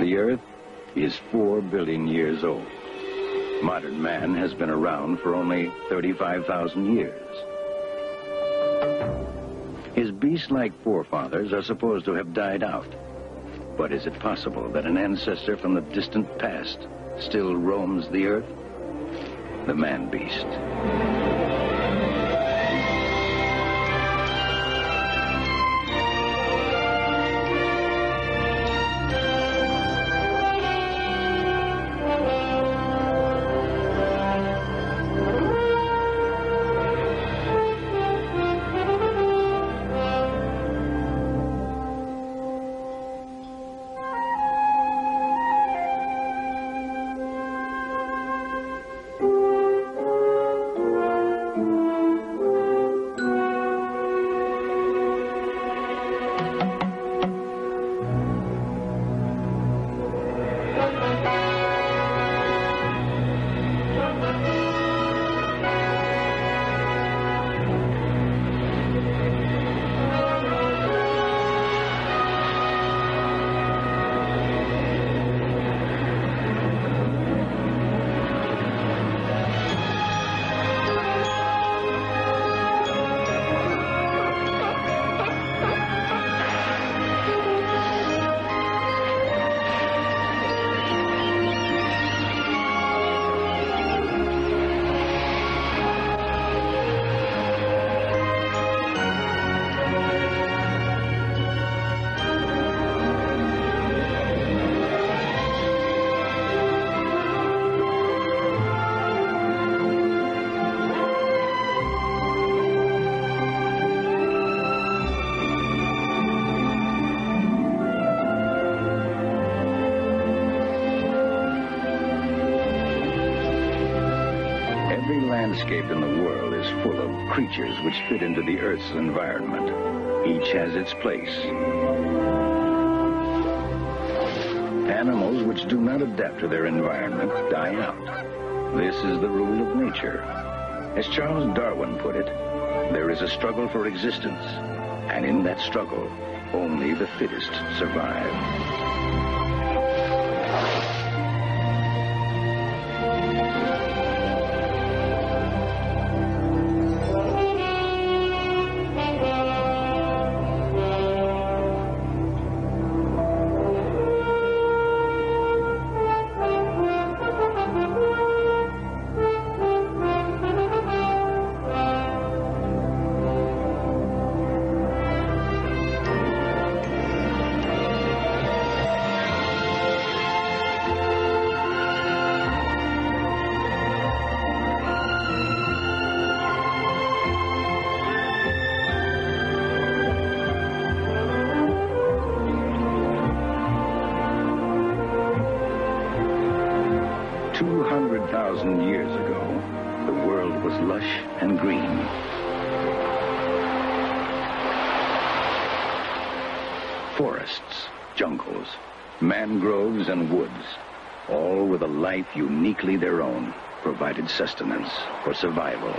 The Earth is 4 billion years old. Modern man has been around for only 35,000 years. His beast-like forefathers are supposed to have died out. But is it possible that an ancestor from the distant past still roams the Earth? The man-beast. Landscape in the world is full of creatures which fit into the Earth's environment. Each has its place. Animals which do not adapt to their environment die out. This is the rule of nature. As Charles Darwin put it, there is a struggle for existence, and in that struggle, only the fittest survive. Years ago, the world was lush and green. Forests, jungles, mangroves, and woods, all with a life uniquely their own, provided sustenance for survival.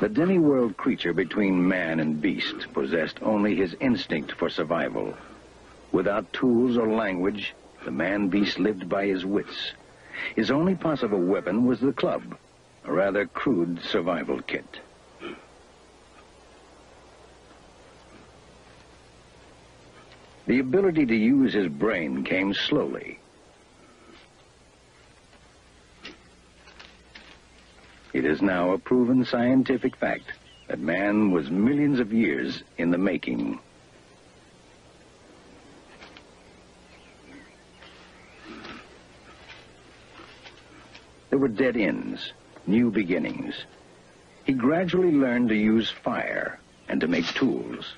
The demi-world creature between man and beast possessed only his instinct for survival. Without tools or language, the man-beast lived by his wits. His only possible weapon was the club, a rather crude survival kit. The ability to use his brain came slowly. It is now a proven scientific fact that man was millions of years in the making. There were dead ends, new beginnings. He gradually learned to use fire and to make tools.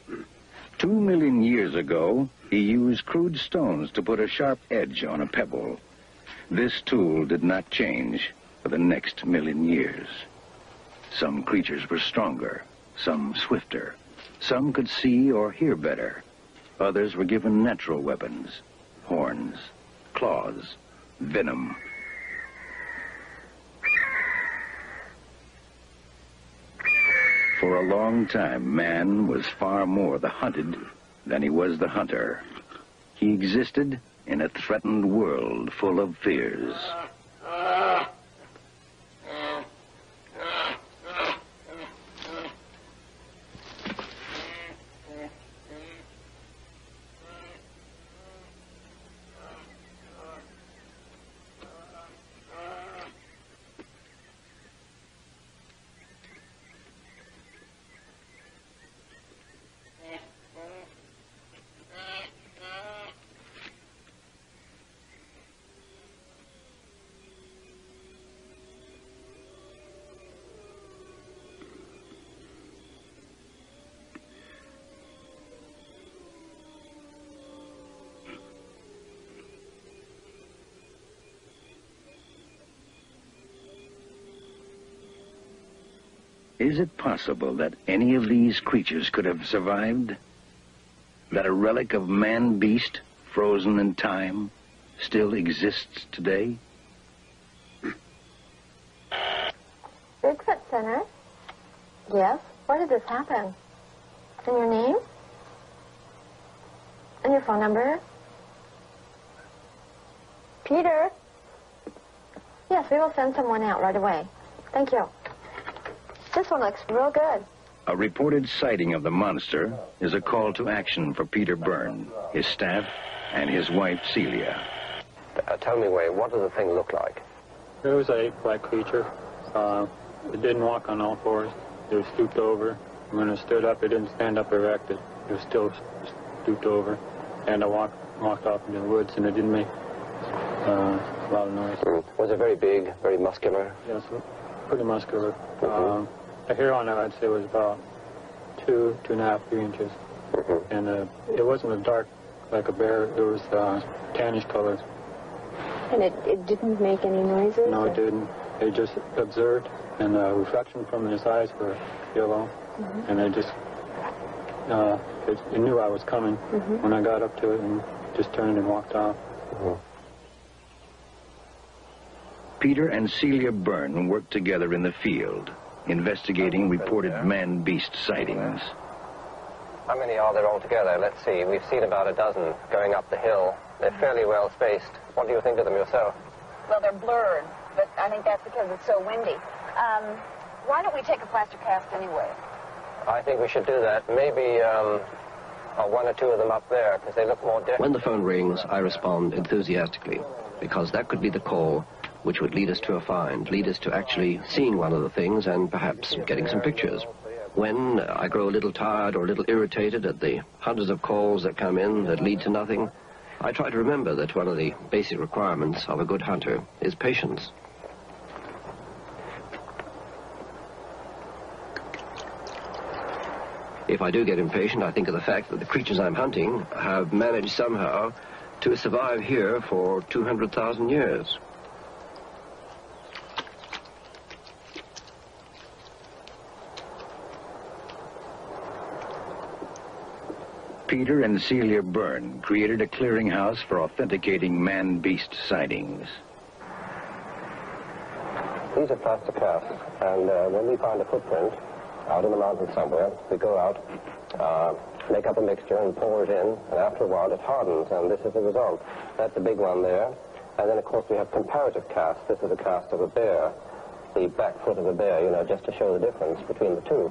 2 million years ago, he used crude stones to put a sharp edge on a pebble. This tool did not change for the next million years. Some creatures were stronger, some swifter. Some could see or hear better. Others were given natural weapons, horns, claws, venom. For a long time, man was far more the hunted than he was the hunter. He existed in a threatened world full of fears. Is it possible that any of these creatures could have survived? That a relic of man-beast, frozen in time, still exists today? Bigfoot Center? Yes? Where did this happen? And your name? And your phone number? Peter? Yes, we will send someone out right away. Thank you. This one looks real good. A reported sighting of the monster is a call to action for Peter Byrne, his staff, and his wife, Celia. Tell me, Wade, what does the thing look like? It was an ape-like creature. It didn't walk on all fours. It was stooped over. When it stood up, it didn't stand up erect. It was still stooped over. And I walked off into the woods, and it didn't make a lot of noise. Was it very big, very muscular? Yes, pretty muscular. The hair on it, I'd say, was about 2.5, 3 inches. And it wasn't a dark like a bear. It was tannish color. And it didn't make any noises? No, it didn't. It just observed, and the reflection from his eyes were yellow. And it just, it knew I was coming when I got up to it and just turned and walked off. Peter and Celia Byrne worked together in the field, investigating reported man-beast sightings. How many are there altogether? Let's see. We've seen about a dozen going up the hill. They're fairly well spaced. What do you think of them yourself? Well, they're blurred, but I think that's because it's so windy. Why don't we take a plaster cast anyway? I think we should do that. Maybe one or two of them up there, because they look more definite. When the phone rings, I respond enthusiastically, because that could be the call which would lead us to a find, lead us to actually seeing one of the things and perhaps getting some pictures. When I grow a little tired or a little irritated at the hundreds of calls that come in that lead to nothing, I try to remember that one of the basic requirements of a good hunter is patience. If I do get impatient, I think of the fact that the creatures I'm hunting have managed somehow to survive here for 200,000 years. Peter and Celia Byrne created a clearinghouse for authenticating man-beast sightings. These are plaster casts, and when we find a footprint out in the mountains somewhere, we go out, make up a mixture and pour it in, and after a while it hardens, and this is the result. That's a big one there. And then, of course, we have comparative casts. This is a cast of a bear, the back foot of a bear, you know, just to show the difference between the two.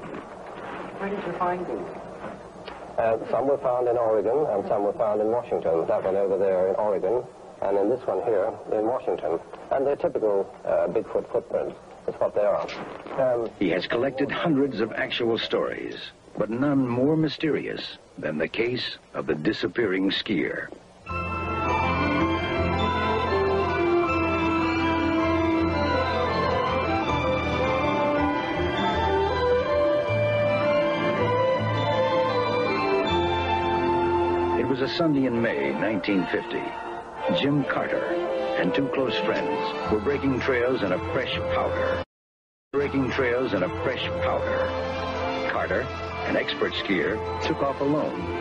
Where did you find these? Some were found in Oregon, and some were found in Washington. That one over there in Oregon, and in this one here in Washington. And they're typical Bigfoot footprints. That's what they are. He has collected hundreds of actual stories, but none more mysterious than the case of the disappearing skier. It was a Sunday in May, 1950. Jim Carter and two close friends were breaking trails in a fresh powder. Carter, an expert skier, took off alone.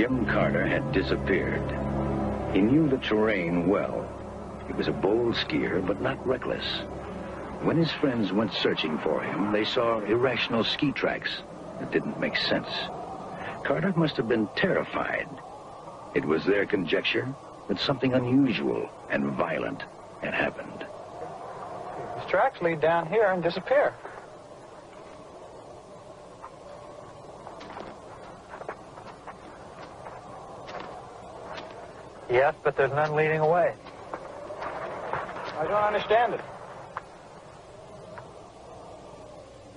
Jim Carter had disappeared. He knew the terrain well. He was a bold skier, but not reckless. When his friends went searching for him, they saw irrational ski tracks that didn't make sense. Carter must have been terrified. It was their conjecture that something unusual and violent had happened. These tracks lead down here and disappear. Yes, but there's none leading away. I don't understand it.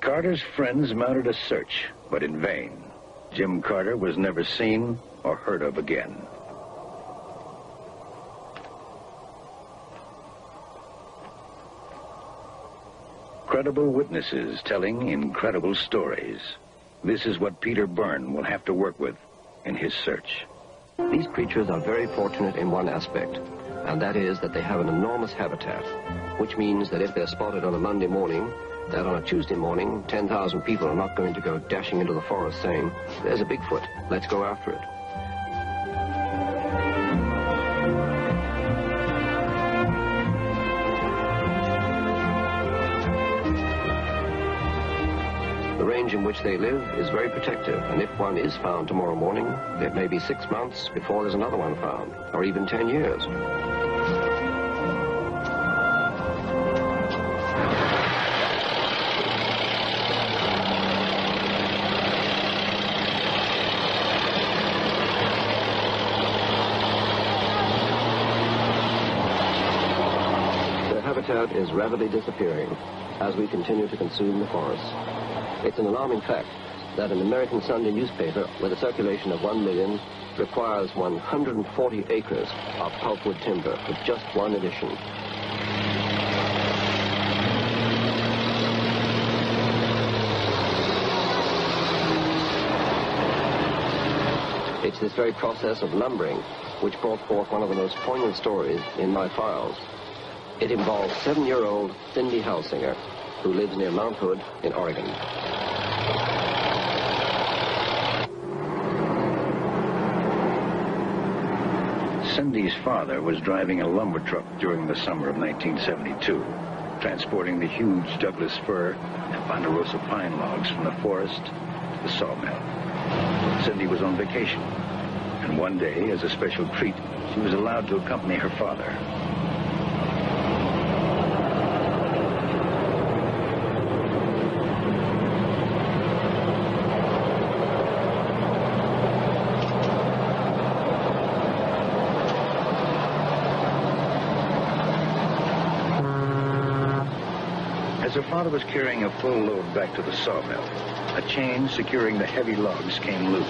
Carter's friends mounted a search, but in vain. Jim Carter was never seen or heard of again. Credible witnesses telling incredible stories. This is what Peter Byrne will have to work with in his search. These creatures are very fortunate in one aspect, and that is that they have an enormous habitat, which means that if they're spotted on a Monday morning, that on a Tuesday morning, 10,000 people are not going to go dashing into the forest saying, "There's a Bigfoot, let's go after it." The range in which they live is very protective, and if one is found tomorrow morning, it may be 6 months before there's another one found, or even 10 years. Their habitat is rapidly disappearing as we continue to consume the forests. It's an alarming fact that an American Sunday newspaper with a circulation of 1 million requires 140 acres of pulpwood timber for just one edition. It's this very process of lumbering which brought forth one of the most poignant stories in my files. It involves 7-year-old Cindy Halsinger, who lives near Mount Hood in Oregon. Cindy's father was driving a lumber truck during the summer of 1972, transporting the huge Douglas fir and ponderosa pine logs from the forest to the sawmill. Cindy was on vacation, and one day, as a special treat, she was allowed to accompany her father. As her father was carrying a full load back to the sawmill, a chain securing the heavy logs came loose.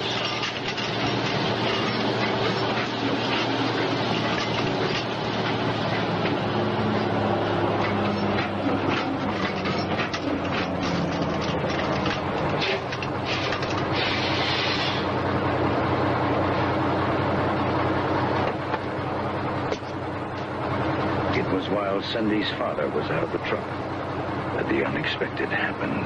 It was while Cindy's father was out of the truck that the unexpected happened.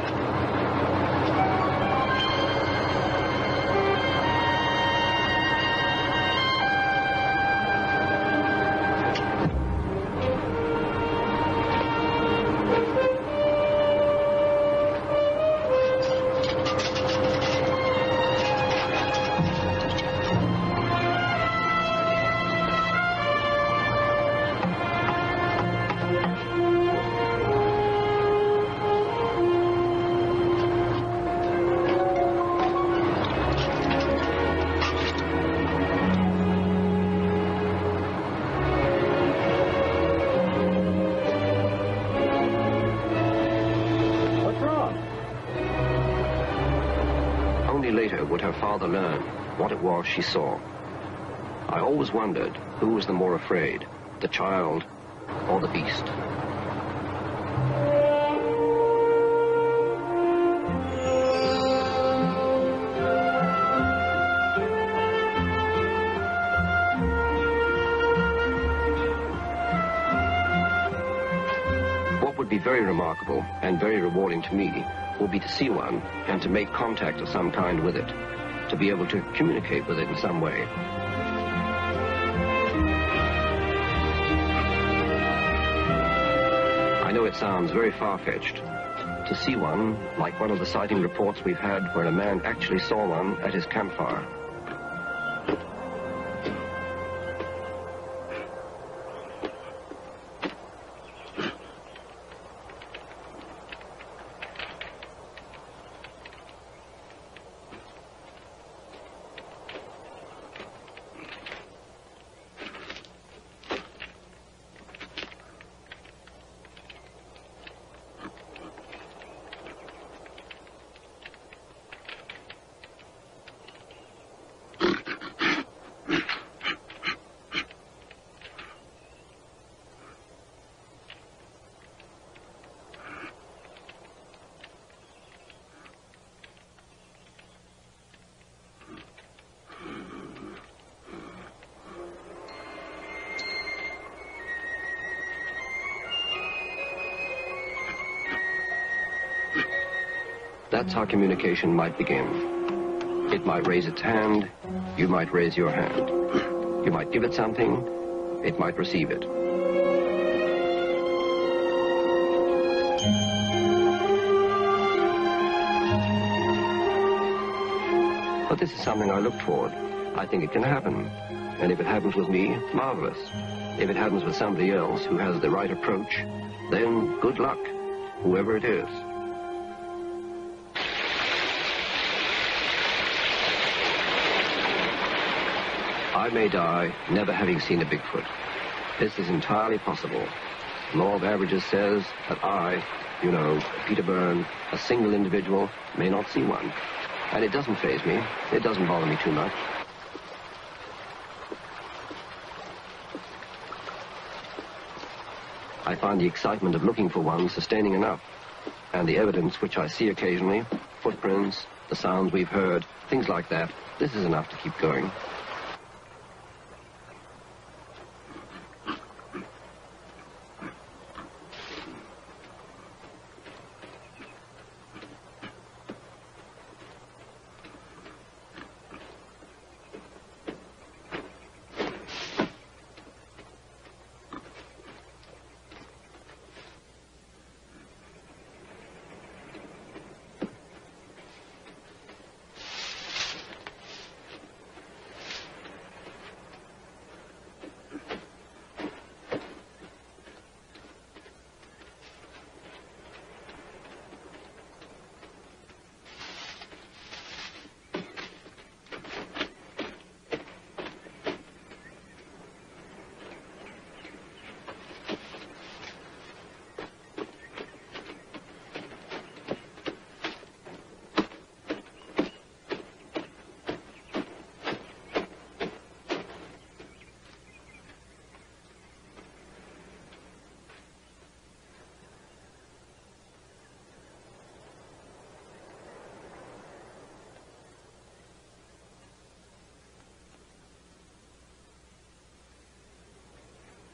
Would her father learn what it was she saw? I always wondered who was the more afraid, the child or the beast. What would be very remarkable and very rewarding to me will be to see one and to make contact of some kind with it, to be able to communicate with it in some way. I know it sounds very far-fetched to see one, like one of the sighting reports we've had where a man actually saw one at his campfire. That's how communication might begin. It might raise its hand, you might raise your hand. You might give it something, it might receive it. But this is something I look toward. I think it can happen. And if it happens with me, marvelous. If it happens with somebody else who has the right approach, then good luck, whoever it is. I may die never having seen a Bigfoot. This is entirely possible. The law of averages says that I, you know, Peter Byrne, a single individual, may not see one. And it doesn't faze me. It doesn't bother me too much. I find the excitement of looking for one sustaining enough. And the evidence which I see occasionally, footprints, the sounds we've heard, things like that, this is enough to keep going.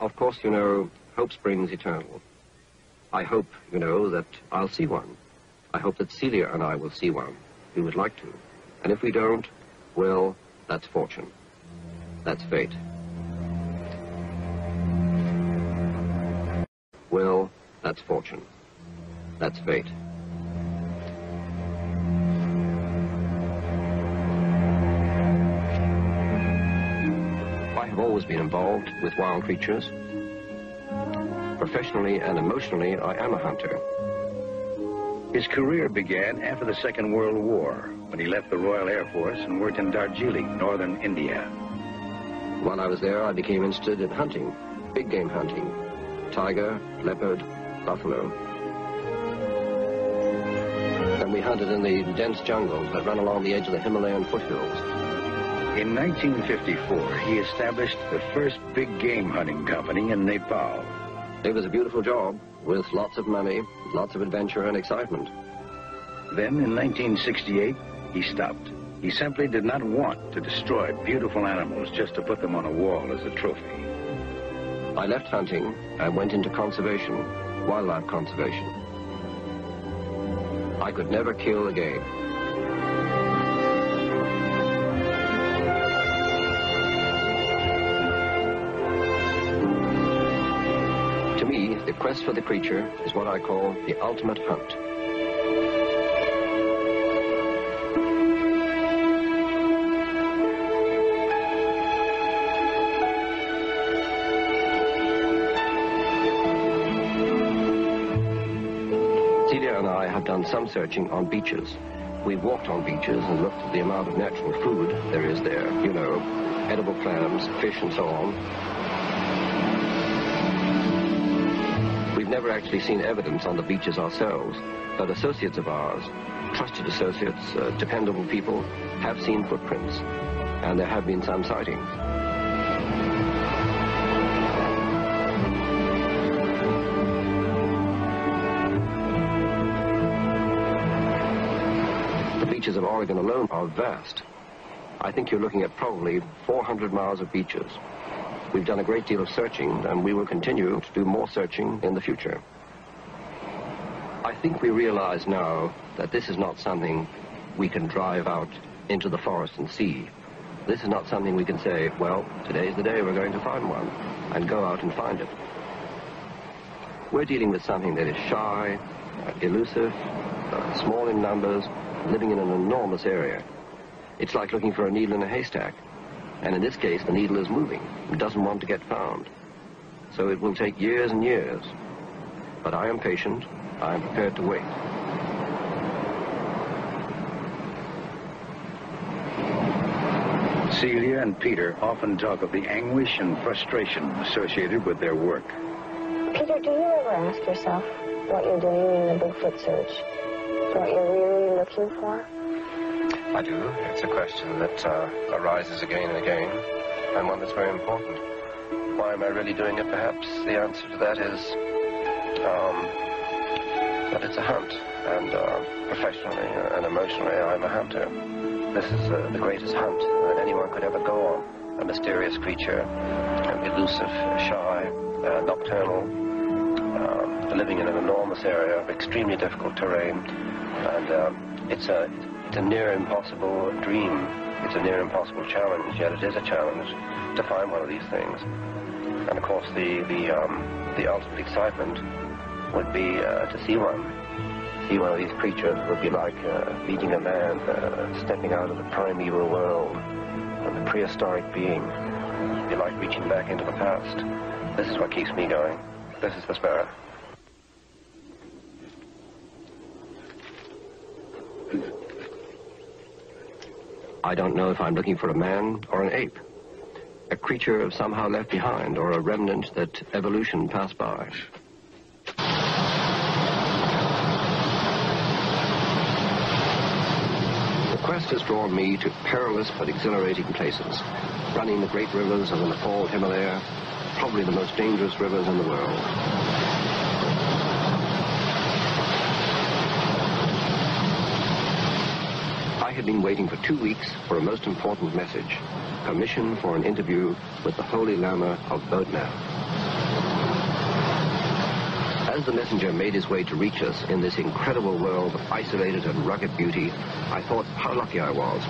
Of course, you know, hope springs eternal. I hope, you know, that I'll see one. I hope that Celia and I will see one. We would like to. And if we don't, well, that's fortune. That's fate. Well, that's fortune. That's fate. I've always been involved with wild creatures. Professionally and emotionally, I am a hunter. His career began after the Second World War, when he left the Royal Air Force and worked in Darjeeling, northern India. While I was there, I became interested in hunting, big game hunting, tiger, leopard, buffalo. Then we hunted in the dense jungles that run along the edge of the Himalayan foothills. In 1954, he established the first big game hunting company in Nepal. It was a beautiful job, with lots of money, lots of adventure and excitement. Then, in 1968, he stopped. He simply did not want to destroy beautiful animals just to put them on a wall as a trophy. I left hunting and went into conservation, wildlife conservation. I could never kill a game. quest for the creature is what I call the ultimate hunt. Have done some searching on beaches. We've walked on beaches and looked at the amount of natural food there is there. You know, edible clams, fish and so on. We've never actually seen evidence on the beaches ourselves, but associates of ours, trusted associates, dependable people, have seen footprints, and there have been some sightings. The beaches of Oregon alone are vast. I think you're looking at probably 400 miles of beaches. We've done a great deal of searching, and we will continue to do more searching in the future. I think we realize now that this is not something we can drive out into the forest and see. This is not something we can say, well, today's the day we're going to find one, and go out and find it. We're dealing with something that is shy, elusive, small in numbers, living in an enormous area. It's like looking for a needle in a haystack. And in this case, the needle is moving. It doesn't want to get found. So it will take years and years. But I am patient. I am prepared to wait. Celia and Peter often talk of the anguish and frustration associated with their work. Peter, do you ever ask yourself what you're doing in the Bigfoot search? What you're really looking for? I do. It's a question that arises again and again, and one that's very important. Why am I really doing it? Perhaps the answer to that is that it's a hunt, and professionally and emotionally, I'm a hunter. This is the greatest hunt that anyone could ever go on. A mysterious creature, elusive, shy, nocturnal, living in an enormous area of extremely difficult terrain, and it's a near impossible dream. It's a near impossible challenge, yet it is a challenge to find one of these things. And of course, the ultimate excitement would be to see one. See one of these creatures would be like meeting a man stepping out of the primeval world, and the prehistoric being. It'd be like reaching back into the past. This is what keeps me going. This is the spirit. I don't know if I'm looking for a man or an ape, a creature somehow left behind, or a remnant that evolution passed by. The quest has drawn me to perilous but exhilarating places, running the great rivers of the Nepal Himalaya, probably the most dangerous rivers in the world. I had been waiting for 2 weeks for a most important message, permission for an interview with the Holy Lama of Bodna. As the messenger made his way to reach us in this incredible world of isolated and rugged beauty, I thought how lucky I was.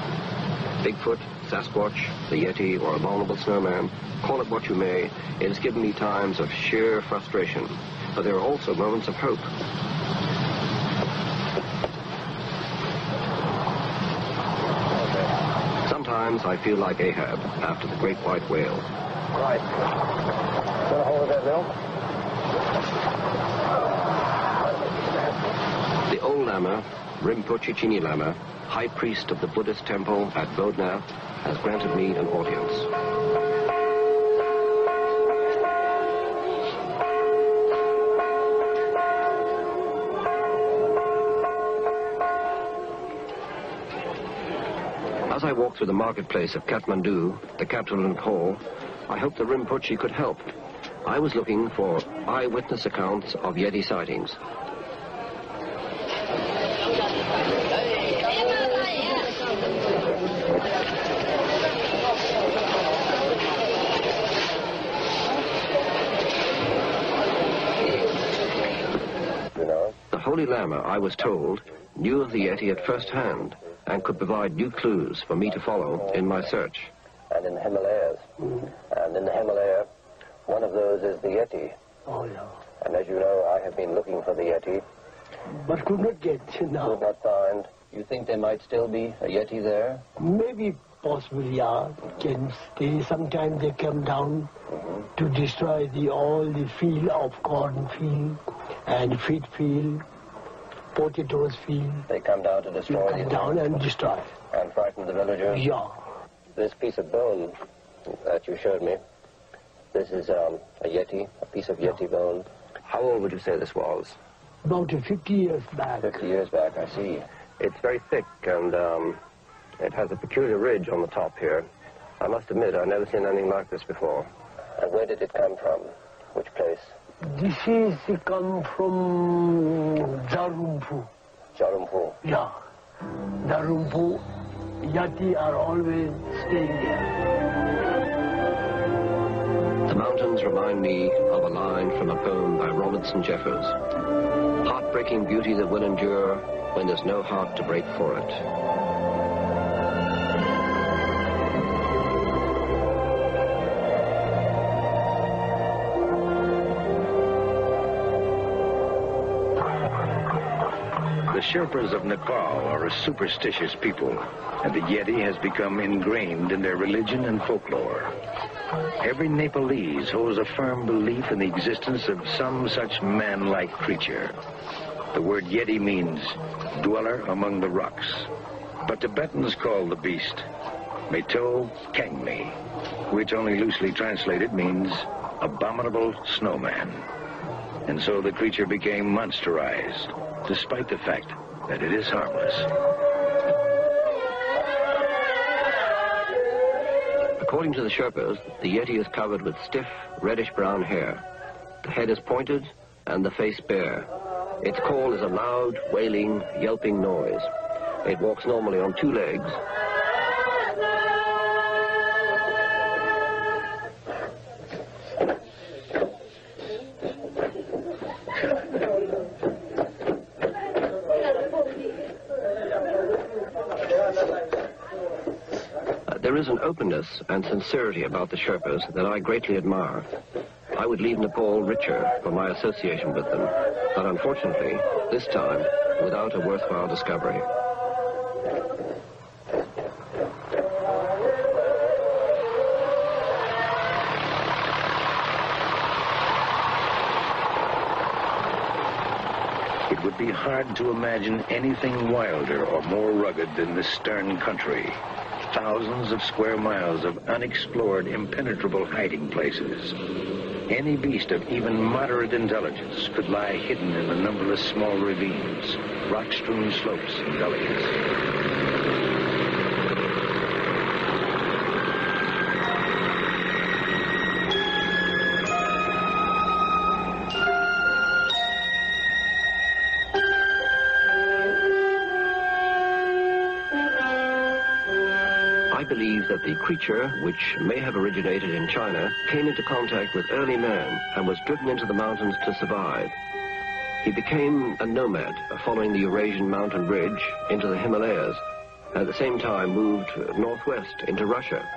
Bigfoot, Sasquatch, the Yeti, or abominable snowman, call it what you may, it has given me times of sheer frustration, but there are also moments of hope. Sometimes I feel like Ahab after the great white whale. Right. Want to hold that, Bill? The old Lama, Rinpoche Chini Lama, high priest of the Buddhist temple at Bodna, has granted me an audience. As I walk through the marketplace of Kathmandu, the capital of Nepal, I hoped the Rinpoche could help. I was looking for eyewitness accounts of Yeti sightings. The Holy Lama, I was told, knew of the Yeti at first hand and could provide new clues for me to follow in my search. And in the Himalayas. And in the Himalaya, one of those is the Yeti. Oh, yeah. And as you know, I have been looking for the Yeti. But could not get, no. Could not find. You think there might still be a Yeti there? Maybe, possibly, yeah. Can stay. Sometimes they come down to destroy all the field of cornfield and wheat field, potatoes field. They come down to destroy They come down and destroy. And frighten the villagers? Yeah. This piece of bone that you showed me, this is a Yeti, a piece of Yeti bone. How old would you say this was? About 50 years back. 50 years back, I see. It's very thick, and it has a peculiar ridge on the top here. I must admit, I've never seen anything like this before. And where did it come from? Which place? This is come from Jarumpu. Jarumpu. Yeah. Jarumpu. Yati are always staying there. The mountains remind me of a line from a poem by Robinson Jeffers. Heartbreaking beauty that will endure when there's no heart to break for it. The Sherpas of Nepal are a superstitious people, and the Yeti has become ingrained in their religion and folklore. Every Nepalese holds a firm belief in the existence of some such man-like creature. The word Yeti means dweller among the rocks, but Tibetans call the beast Meto Kangmi, which only loosely translated means abominable snowman. And so the creature became monsterized, despite the fact that it is harmless. According to the Sherpas, the Yeti is covered with stiff, reddish-brown hair. The head is pointed and the face bare. Its call is a loud, wailing, yelping noise. It walks normally on two legs. There is an openness and sincerity about the Sherpas that I greatly admire. I would leave Nepal richer for my association with them, but unfortunately, this time, without a worthwhile discovery. It would be hard to imagine anything wilder or more rugged than this stern country. Thousands of square miles of unexplored, impenetrable hiding places. Any beast of even moderate intelligence could lie hidden in the numberless small ravines, rock-strewn slopes, and gullies. I believe that the creature, which may have originated in China, came into contact with early man and was driven into the mountains to survive. He became a nomad, following the Eurasian mountain ridge into the Himalayas, and at the same time moved northwest into Russia.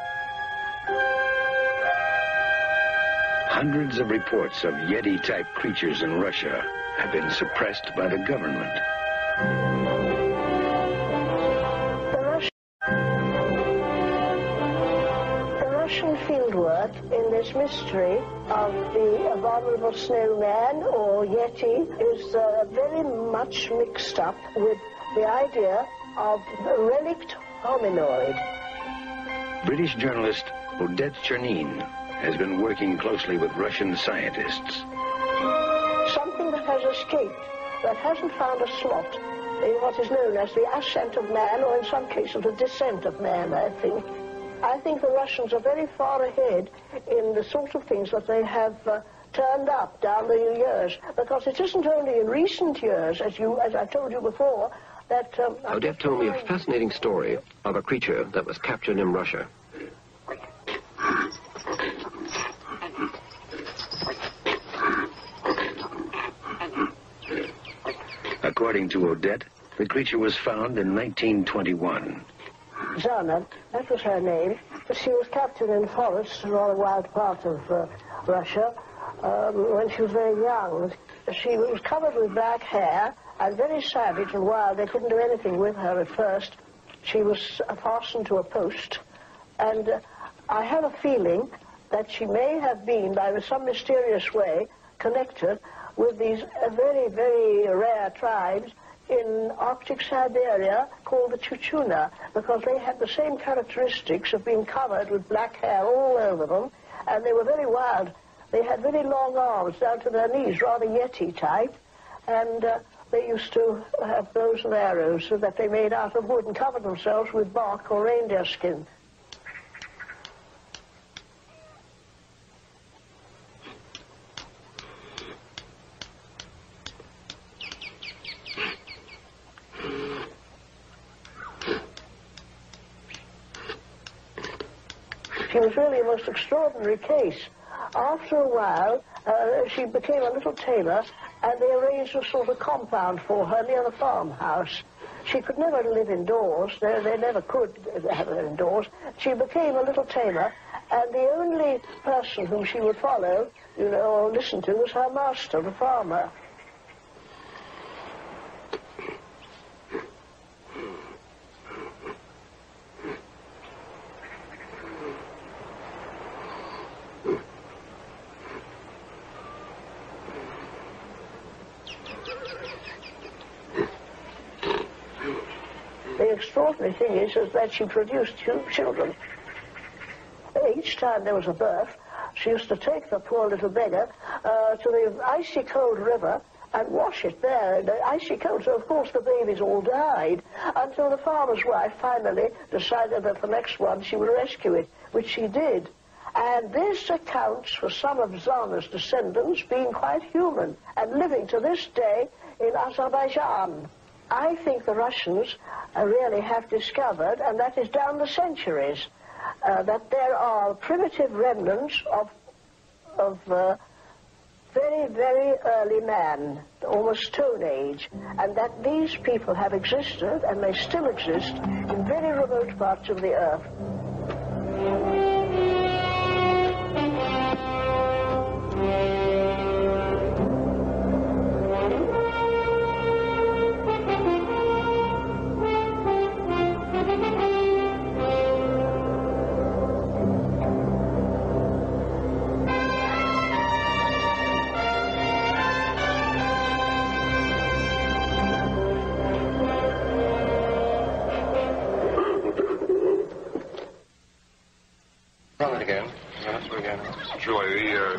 Hundreds of reports of Yeti-type creatures in Russia have been suppressed by the government. Fieldwork in this mystery of the abominable snowman or Yeti is very much mixed up with the idea of the relict hominoid. British journalist Odette Chernin has been working closely with Russian scientists. Something that has escaped, that hasn't found a slot in what is known as the ascent of man, or in some cases the descent of man, I think. I think the Russians are very far ahead in the sort of things that they have turned up down the years, because it isn't only in recent years, as I told you before, that... Odette told me a fascinating story of a creature that was captured in Russia. According to Odette, the creature was found in 1921. Zana, that was her name. She was captured in forests, a rather wild part of Russia, when she was very young. She was covered with black hair and very savage and wild. They couldn't do anything with her at first. She was fastened to a post, and I have a feeling that she may have been, by some mysterious way, connected with these very, very rare tribes in Arctic Siberia called the Chuchuna, because they had the same characteristics of being covered with black hair all over them, and they were very wild. They had very long arms down to their knees, rather Yeti type, and they used to have bows and arrows that they made out of wood and covered themselves with bark or reindeer skin. She was really a most extraordinary case. After a while, she became a little tamer, and they arranged a sort of compound for her near the farmhouse. She could never live indoors. They never could have her indoors. She became a little tamer, and the only person whom she would follow, you know, or listen to was her master, the farmer. The extraordinary thing is that she produced two children. Each time there was a birth, she used to take the poor little beggar to the icy cold river and wash it there in the icy cold. So, of course, the babies all died until the farmer's wife finally decided that the next one she would rescue it, which she did. And this accounts for some of Zana's descendants being quite human and living to this day in Azerbaijan. I think the Russians really have discovered, and that is down the centuries, that there are primitive remnants of very, very early man, almost Stone Age, and that these people have existed, and they still exist, in very remote parts of the earth.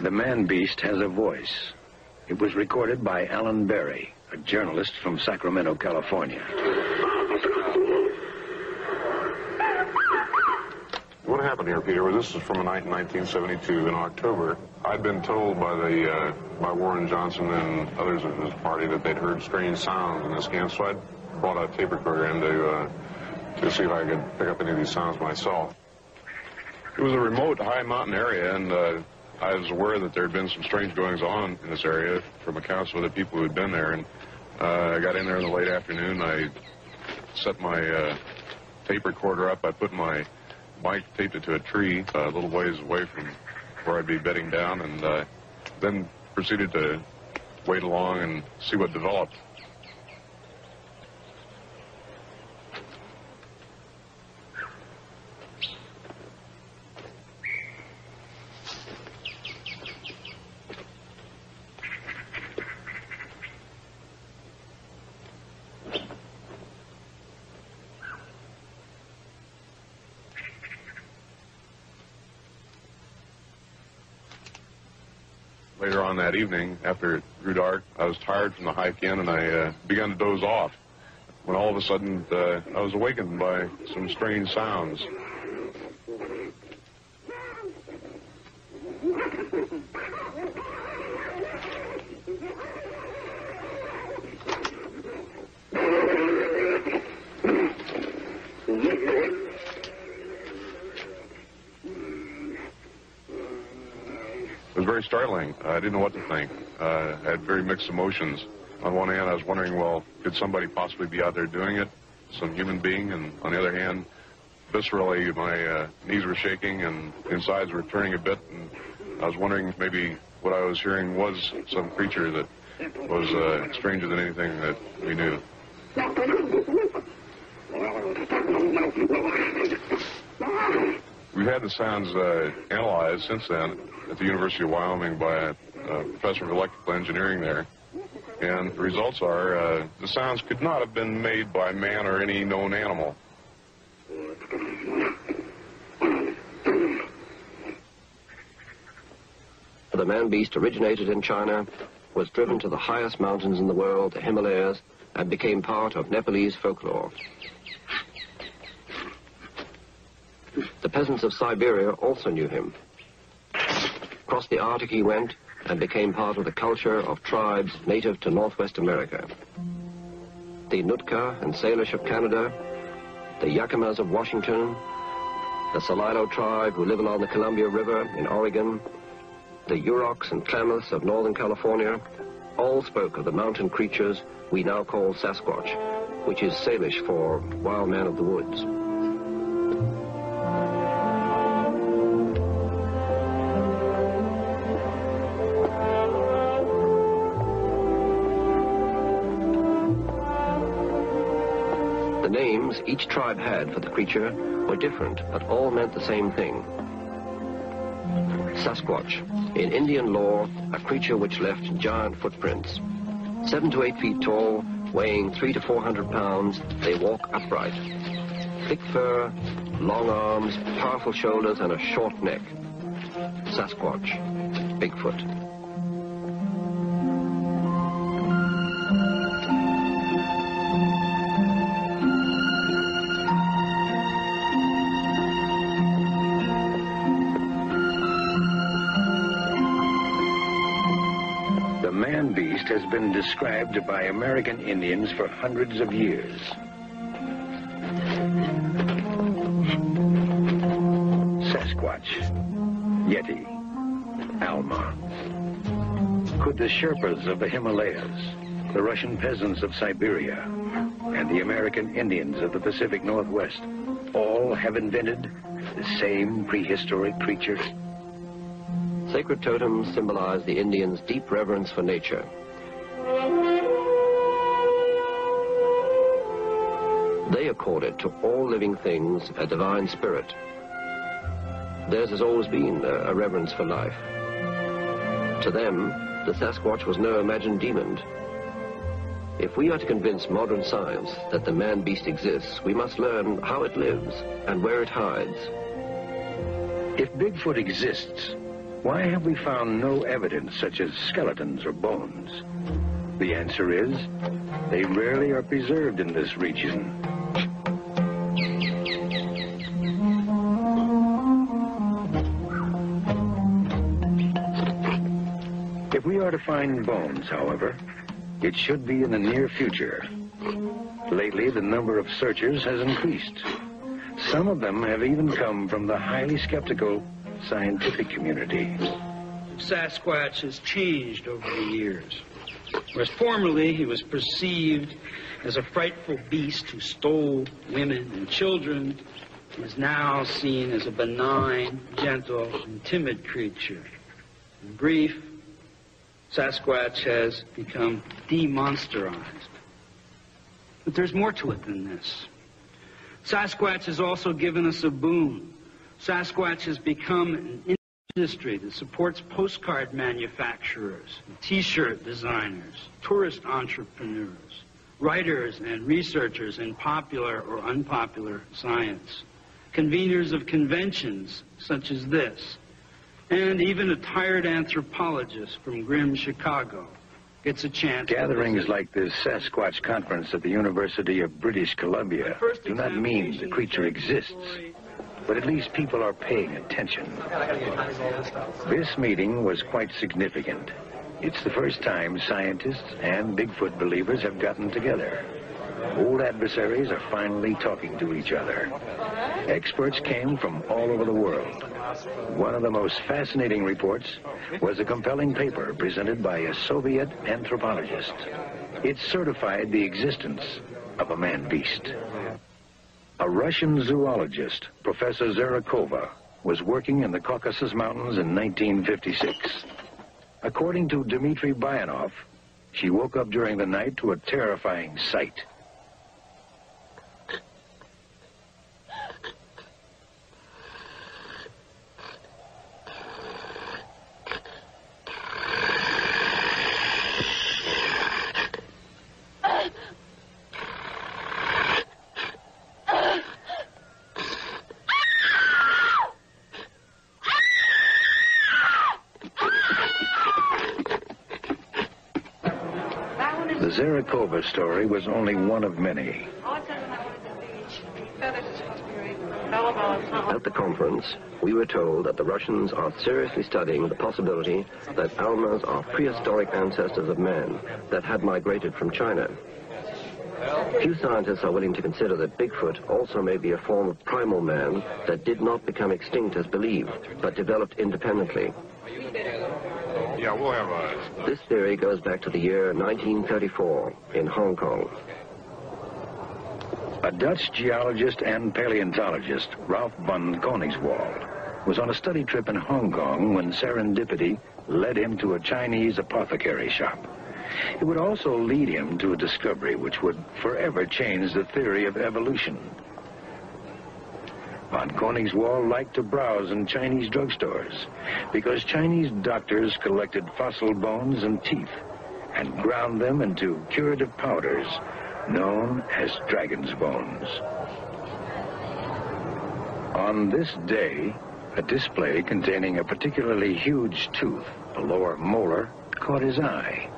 The man-beast has a voice. It was recorded by Alan Berry, a journalist from Sacramento, California. What happened here, Peter, was this is from a night in 1972 in October. I'd been told by Warren Johnson and others of his party that they'd heard strange sounds in this camp, so I brought a tape recorder in to see if I could pick up any of these sounds myself. It was a remote, high mountain area, and I was aware that there had been some strange goings-on in this area from accounts of other people who had been there, and I got in there in the late afternoon. I set my tape recorder up. I put my mic, taped it to a tree a little ways away from where I'd be bedding down, and then proceeded to wait along and see what developed. Later on that evening, after it grew dark, I was tired from the hike in, and I began to doze off, when all of a sudden I was awakened by some strange sounds. It was very startling. I didn't know what to think. I had very mixed emotions. On one hand, I was wondering, well, could somebody possibly be out there doing it, some human being? And on the other hand, viscerally, my knees were shaking and insides were turning a bit, and I was wondering if maybe what I was hearing was some creature that was stranger than anything that we knew. We've had the sounds analyzed since then at the University of Wyoming by a professor of electrical engineering there. And the results are the sounds could not have been made by man or any known animal. The man-beast originated in China, was driven to the highest mountains in the world, the Himalayas, and became part of Nepalese folklore. The peasants of Siberia also knew him. Across the Arctic he went and became part of the culture of tribes native to Northwest America. The Nootka and Salish of Canada, the Yakimas of Washington, the Salilo tribe who live along the Columbia River in Oregon, the Yuroks and Klamaths of Northern California, all spoke of the mountain creatures we now call Sasquatch, which is Salish for wild man of the woods. The names each tribe had for the creature were different, but all meant the same thing. Sasquatch, in Indian lore, a creature which left giant footprints. 7 to 8 feet tall, weighing 300 to 400 pounds, they walk upright. Thick fur, long arms, powerful shoulders, and a short neck. Sasquatch, Bigfoot. Man-beast has been described by American Indians for hundreds of years. Sasquatch, Yeti, Alma. Could the Sherpas of the Himalayas, the Russian peasants of Siberia, and the American Indians of the Pacific Northwest all have invented the same prehistoric creature? Sacred totems symbolize the Indians' deep reverence for nature. They accorded to all living things a divine spirit. Theirs has always been a reverence for life. To them, the Sasquatch was no imagined demon. If we are to convince modern science that the man-beast exists, we must learn how it lives and where it hides. If Bigfoot exists, why have we found no evidence such as skeletons or bones? The answer is, they rarely are preserved in this region. If we are to find bones, however, it should be in the near future. Lately, the number of searchers has increased. Some of them have even come from the highly skeptical scientific community. Sasquatch has changed over the years. Whereas formerly he was perceived as a frightful beast who stole women and children, he is now seen as a benign, gentle, and timid creature. In brief, Sasquatch has become demonsterized. But there's more to it than this. Sasquatch has also given us a boon. Sasquatch has become an industry that supports postcard manufacturers, T-shirt designers, tourist entrepreneurs, writers and researchers in popular or unpopular science, conveners of conventions such as this, and even a tired anthropologist from grim Chicago gets a chance. Gatherings like this Sasquatch conference at the University of British Columbia do not mean the creature exists, but at least people are paying attention. This meeting was quite significant. It's the first time scientists and Bigfoot believers have gotten together. Old adversaries are finally talking to each other. Experts came from all over the world. One of the most fascinating reports was a compelling paper presented by a Soviet anthropologist. It certified the existence of a man-beast. A Russian zoologist, Professor Zarakova, was working in the Caucasus Mountains in 1956. According to Dmitry Bayanov, she woke up during the night to a terrifying sight. The Zarakova story was only one of many. At the conference, we were told that the Russians are seriously studying the possibility that Almas are prehistoric ancestors of man that had migrated from China. Few scientists are willing to consider that Bigfoot also may be a form of primal man that did not become extinct as believed, but developed independently. Yeah, we'll have This theory goes back to the year 1934 in Hong Kong. A Dutch geologist and paleontologist, Ralph von Koningswald, was on a study trip in Hong Kong when serendipity led him to a Chinese apothecary shop. It would also lead him to a discovery which would forever change the theory of evolution. Von Koningswald liked to browse in Chinese drugstores because Chinese doctors collected fossil bones and teeth and ground them into curative powders known as dragon's bones. On this day, a display containing a particularly huge tooth, a lower molar, caught his eye.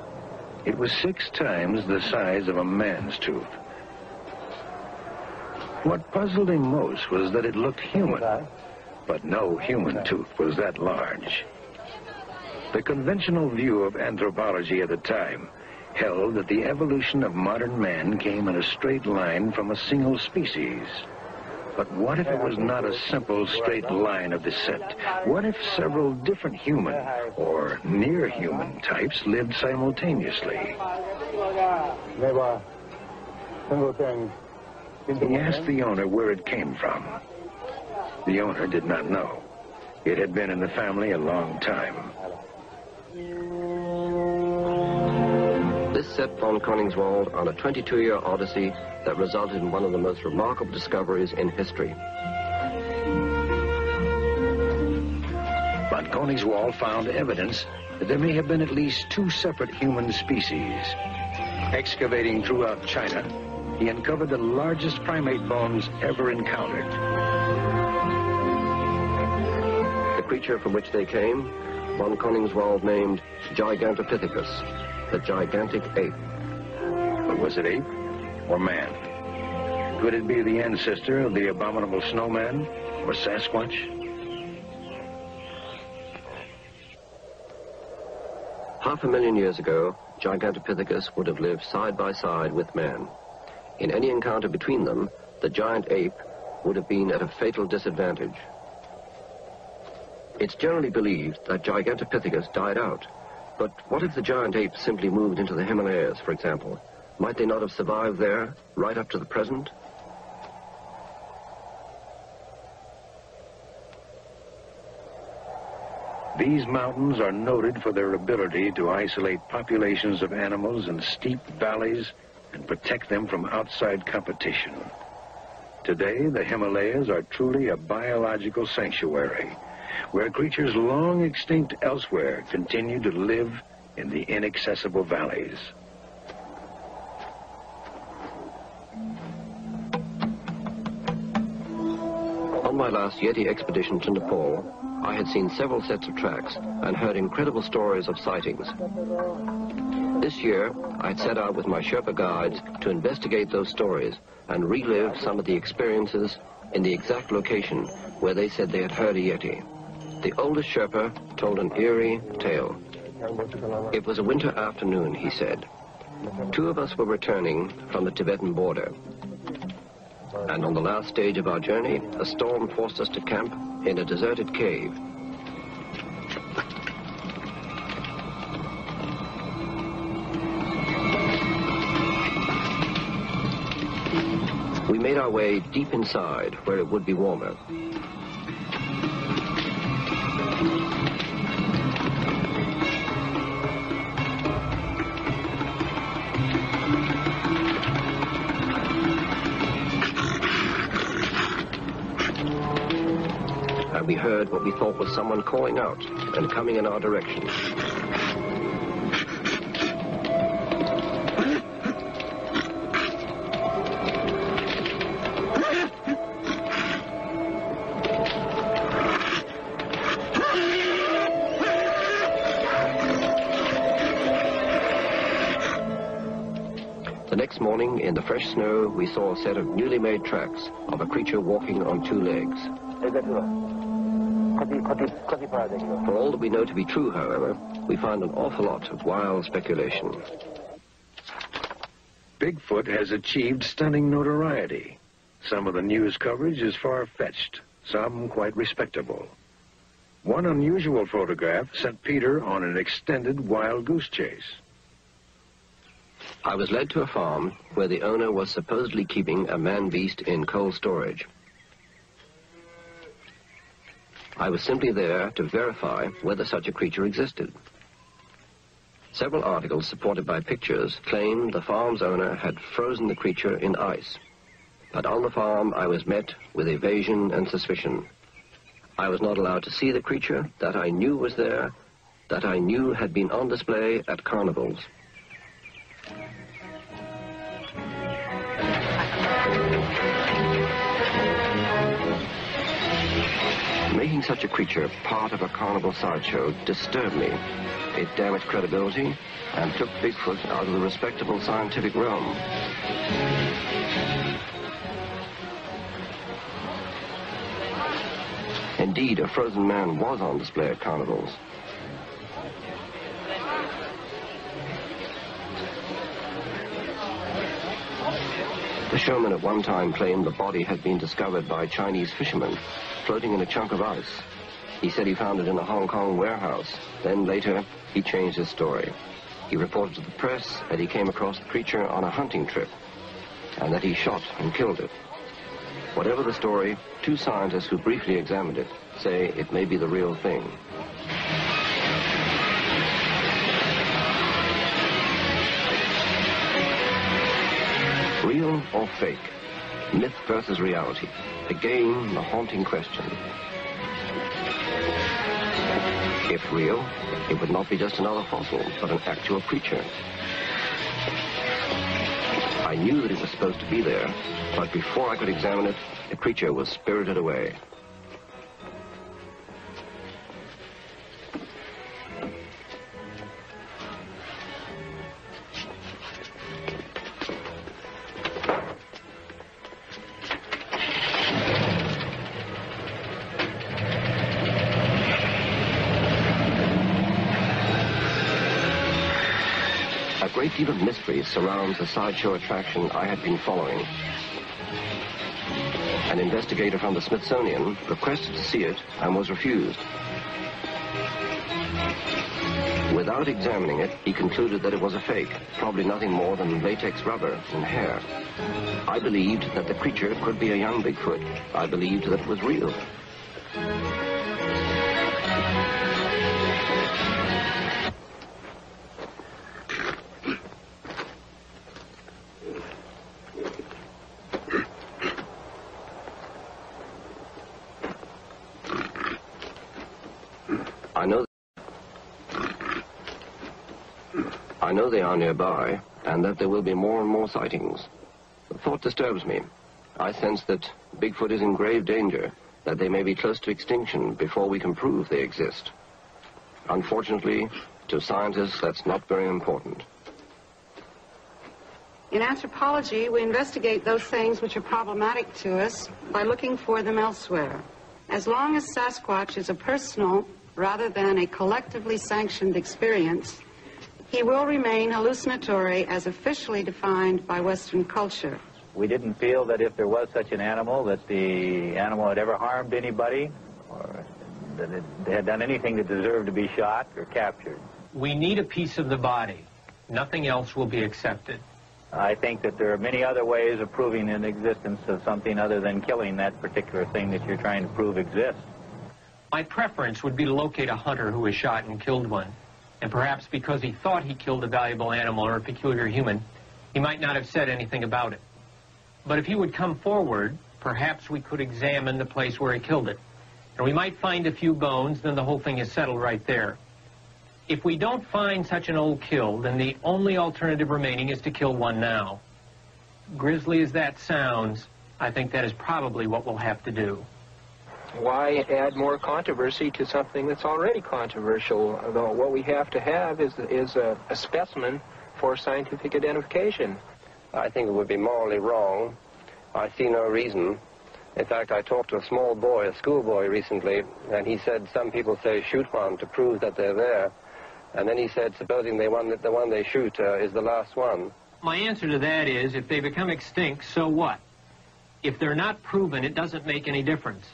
It was 6 times the size of a man's tooth. What puzzled him most was that it looked human, but no human tooth was that large. The conventional view of anthropology at the time held that the evolution of modern man came in a straight line from a single species. But what if it was not a simple straight line of descent? What if several different human or near-human types lived simultaneously? He asked the owner where it came from. The owner did not know. It had been in the family a long time. This set von Koningswald on a 22-year odyssey that resulted in one of the most remarkable discoveries in history. Von Koningswald found evidence that there may have been at least 2 separate human species. Excavating throughout China, he uncovered the largest primate bones ever encountered. The creature from which they came, von Koningswald named Gigantopithecus, the gigantic ape. But was it ape or man? Could it be the ancestor of the abominable snowman or Sasquatch? Half a million years ago, Gigantopithecus would have lived side by side with man. In any encounter between them, the giant ape would have been at a fatal disadvantage. It's generally believed that Gigantopithecus died out. But what if the giant apes simply moved into the Himalayas, for example? Might they not have survived there, right up to the present? These mountains are noted for their ability to isolate populations of animals in steep valleys and protect them from outside competition. Today, the Himalayas are truly a biological sanctuary, where creatures long extinct elsewhere continue to live in the inaccessible valleys. On my last Yeti expedition to Nepal, I had seen several sets of tracks and heard incredible stories of sightings. This year, I had set out with my Sherpa guides to investigate those stories and relive some of the experiences in the exact location where they said they had heard a Yeti. The oldest Sherpa told an eerie tale. It was a winter afternoon, he said. 2 of us were returning from the Tibetan border. And on the last stage of our journey, a storm forced us to camp in a deserted cave. We made made our way deep inside, where it would be warmer. And we heard what we thought was someone calling out and coming in our direction. The next morning, in the fresh snow, we saw a set of newly made tracks of a creature walking on two legs. For all that we know to be true, however, we find an awful lot of wild speculation. Bigfoot has achieved stunning notoriety. Some of the news coverage is far-fetched, some quite respectable. One unusual photograph sent Peter on an extended wild goose chase. I was led to a farm where the owner was supposedly keeping a man-beast in cold storage. I was simply there to verify whether such a creature existed. Several articles supported by pictures claimed the farm's owner had frozen the creature in ice. But on the farm I was met with evasion and suspicion. I was not allowed to see the creature that I knew was there, that I knew had been on display at carnivals. Making such a creature part of a carnival sideshow disturbed me. It damaged credibility and took Bigfoot out of the respectable scientific realm. Indeed, a frozen man was on display at carnivals. The showman at one time claimed the body had been discovered by Chinese fishermen floating in a chunk of ice. He said he found it in a Hong Kong warehouse. Then later, he changed his story. He reported to the press that he came across the creature on a hunting trip and that he shot and killed it. Whatever the story, two scientists who briefly examined it say it may be the real thing. Real or fake? Myth versus reality. Again, the haunting question. If real, it would not be just another fossil, but an actual creature. I knew that it was supposed to be there, but before I could examine it, the creature was spirited away. A great deal of mystery surrounds the sideshow attraction I had been following. An investigator from the Smithsonian requested to see it and was refused. Without examining it, he concluded that it was a fake, probably nothing more than latex rubber and hair. I believed that the creature could be a young Bigfoot. I believed that it was real. I know they are nearby, and that there will be more and more sightings. The thought disturbs me. I sense that Bigfoot is in grave danger, that they may be close to extinction before we can prove they exist. Unfortunately, to scientists, that's not very important. In anthropology, we investigate those things which are problematic to us by looking for them elsewhere. As long as Sasquatch is a personal rather than a collectively sanctioned experience, he will remain hallucinatory as officially defined by Western culture. We didn't feel that if there was such an animal, that the animal had ever harmed anybody, or that it had done anything that deserved to be shot or captured. We need a piece of the body. Nothing else will be accepted. I think that there are many other ways of proving the existence of something other than killing that particular thing that you're trying to prove exists. My preference would be to locate a hunter who has shot and killed one. And perhaps because he thought he killed a valuable animal or a peculiar human, he might not have said anything about it. But if he would come forward, perhaps we could examine the place where he killed it. And we might find a few bones, then the whole thing is settled right there. If we don't find such an old kill, then the only alternative remaining is to kill one now. Grisly as that sounds, I think that is probably what we'll have to do. Why add more controversy to something that's already controversial? Although what we have to have is a specimen for scientific identification. I think it would be morally wrong. I see no reason. In fact, I talked to a small boy, a schoolboy recently, and he said some people say shoot one to prove that they're there. And then he said, supposing the one they shoot is the last one. My answer to that is, if they become extinct, so what? If they're not proven, it doesn't make any difference.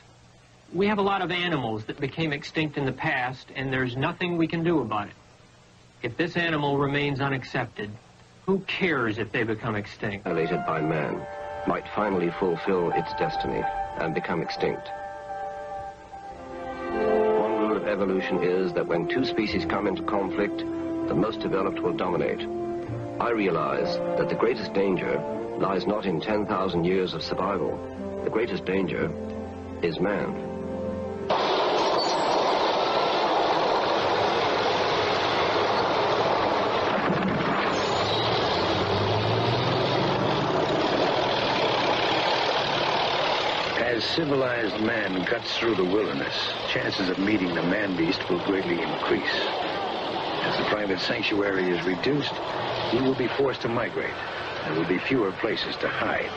We have a lot of animals that became extinct in the past, and there's nothing we can do about it. If this animal remains unaccepted, who cares if they become extinct? Violated by man, might finally fulfill its destiny and become extinct. One rule of evolution is that when two species come into conflict, the most developed will dominate. I realize that the greatest danger lies not in 10,000 years of survival. The greatest danger is man. As civilized man cuts through the wilderness, chances of meeting the man-beast will greatly increase. As the private sanctuary is reduced, he will be forced to migrate. There will be fewer places to hide.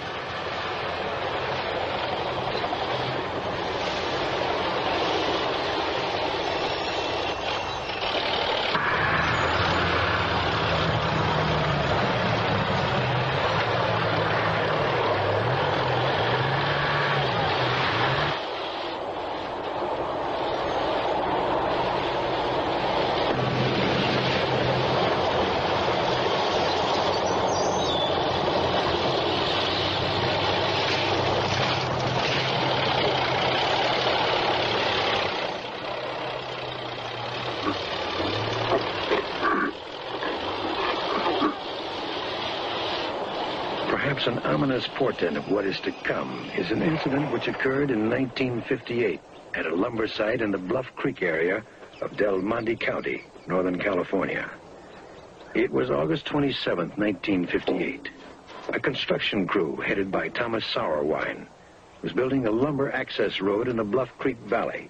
Perhaps an ominous portent of what is to come is an incident which occurred in 1958 at a lumber site in the Bluff Creek area of Del Monte County, Northern California. It was August 27, 1958. A construction crew headed by Thomas Sauerwein was building a lumber access road in the Bluff Creek Valley.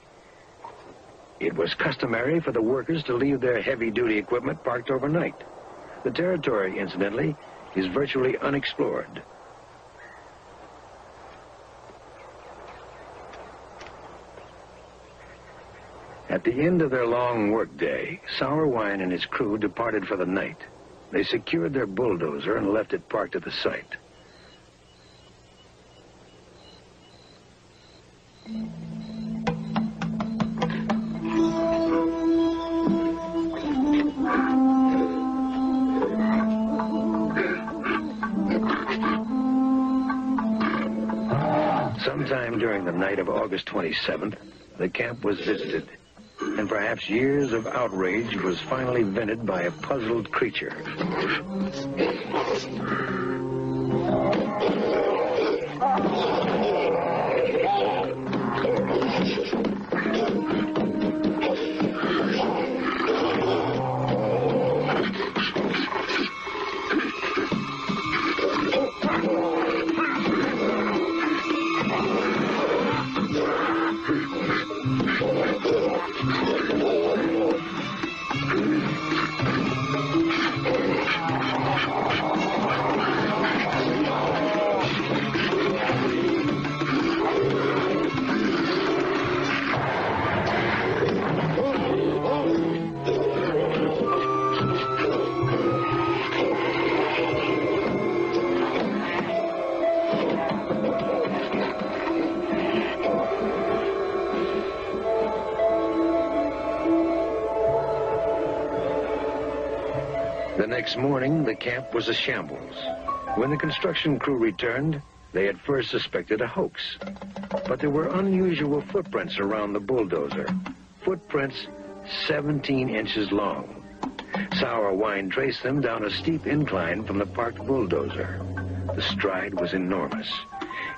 It was customary for the workers to leave their heavy-duty equipment parked overnight. The territory, incidentally, is virtually unexplored. At the end of their long workday, Sauerwein and his crew departed for the night. They secured their bulldozer and left it parked at the site. Sometime during the night of August 27th, the camp was visited, and perhaps years of outrage was finally vented by a puzzled creature. The next morning, the camp was a shambles. When the construction crew returned, they at first suspected a hoax. But there were unusual footprints around the bulldozer. Footprints 17 inches long. Sour Wine traced them down a steep incline from the parked bulldozer. The stride was enormous.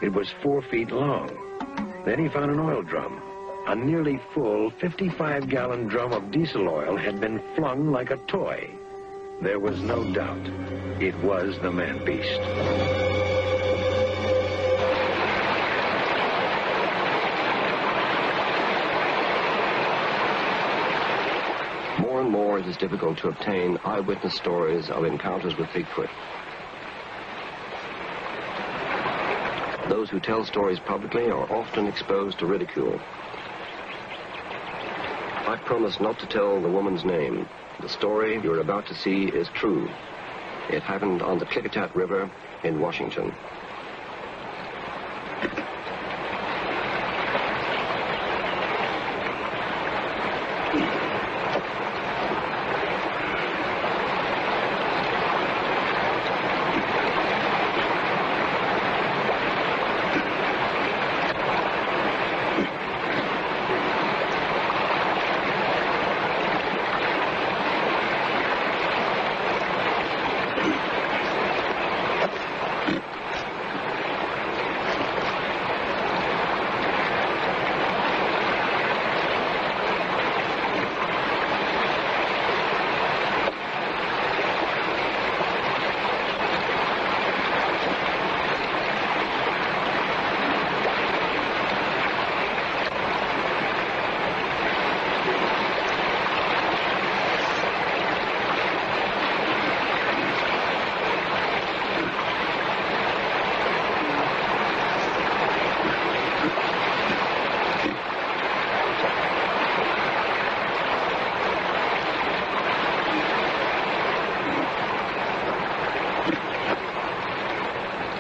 It was 4 feet long. Then he found an oil drum. A nearly full 55-gallon drum of diesel oil had been flung like a toy. There was no doubt. It was the man-beast. More and more it is difficult to obtain eyewitness stories of encounters with Bigfoot. Those who tell stories publicly are often exposed to ridicule. I promise not to tell the woman's name. The story you're about to see is true. It happened on the Klickitat River in Washington.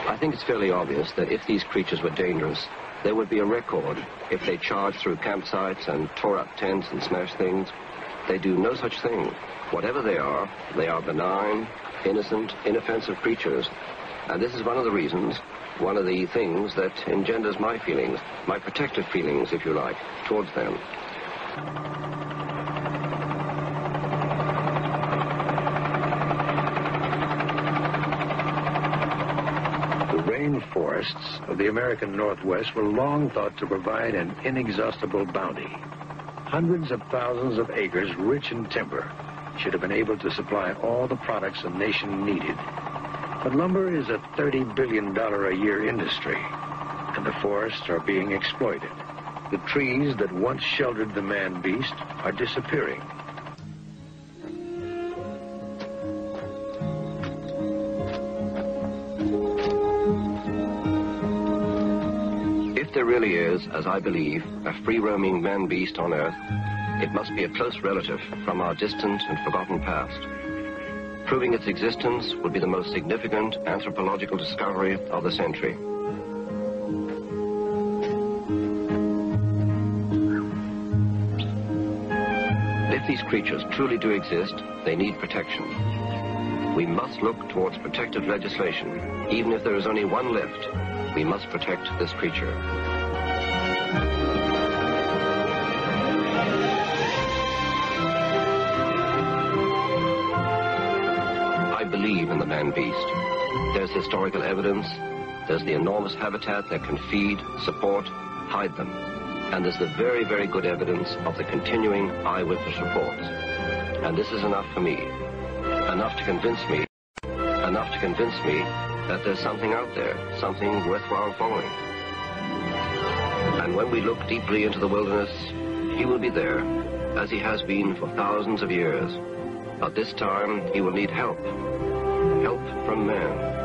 I think it's fairly obvious that if these creatures were dangerous, there would be a record if they charged through campsites and tore up tents and smashed things. They do no such thing. Whatever they are benign, innocent, inoffensive creatures. And this is one of the reasons, one of the things that engenders my feelings, my protective feelings, if you like, towards them. Forests of the American Northwest were long thought to provide an inexhaustible bounty. Hundreds of thousands of acres rich in timber should have been able to supply all the products a nation needed. But lumber is a $30 billion a year industry, and the forests are being exploited. The trees that once sheltered the man-beast are disappearing. If there really is, as I believe, a free-roaming man-beast on Earth, it must be a close relative from our distant and forgotten past. Proving its existence would be the most significant anthropological discovery of the century. If these creatures truly do exist, they need protection. We must look towards protective legislation. Even if there is only one left, we must protect this creature. I believe in the man-beast. There's historical evidence, there's the enormous habitat that can feed, support, hide them. And there's the very, very good evidence of the continuing eyewitness reports. And this is enough for me. Enough to convince me that there's something out there, something worthwhile following. And when we look deeply into the wilderness, he will be there, as he has been for thousands of years. But this time, he will need help. Help from man.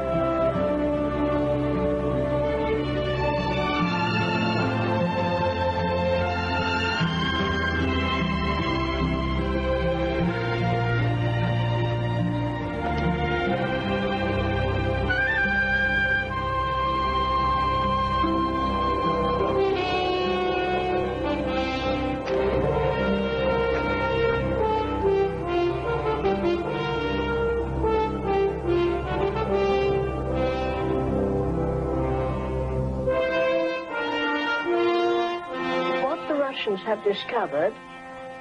have discovered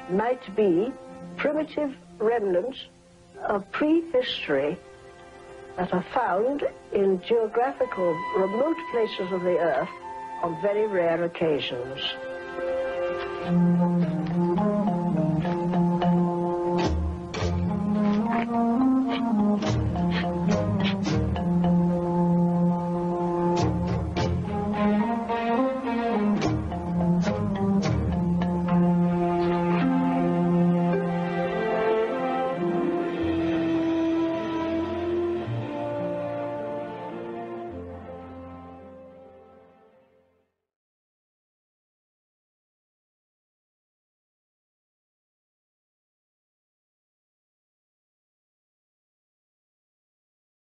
might be primitive remnants of prehistory that are found in geographical remote places of the earth on very rare occasions.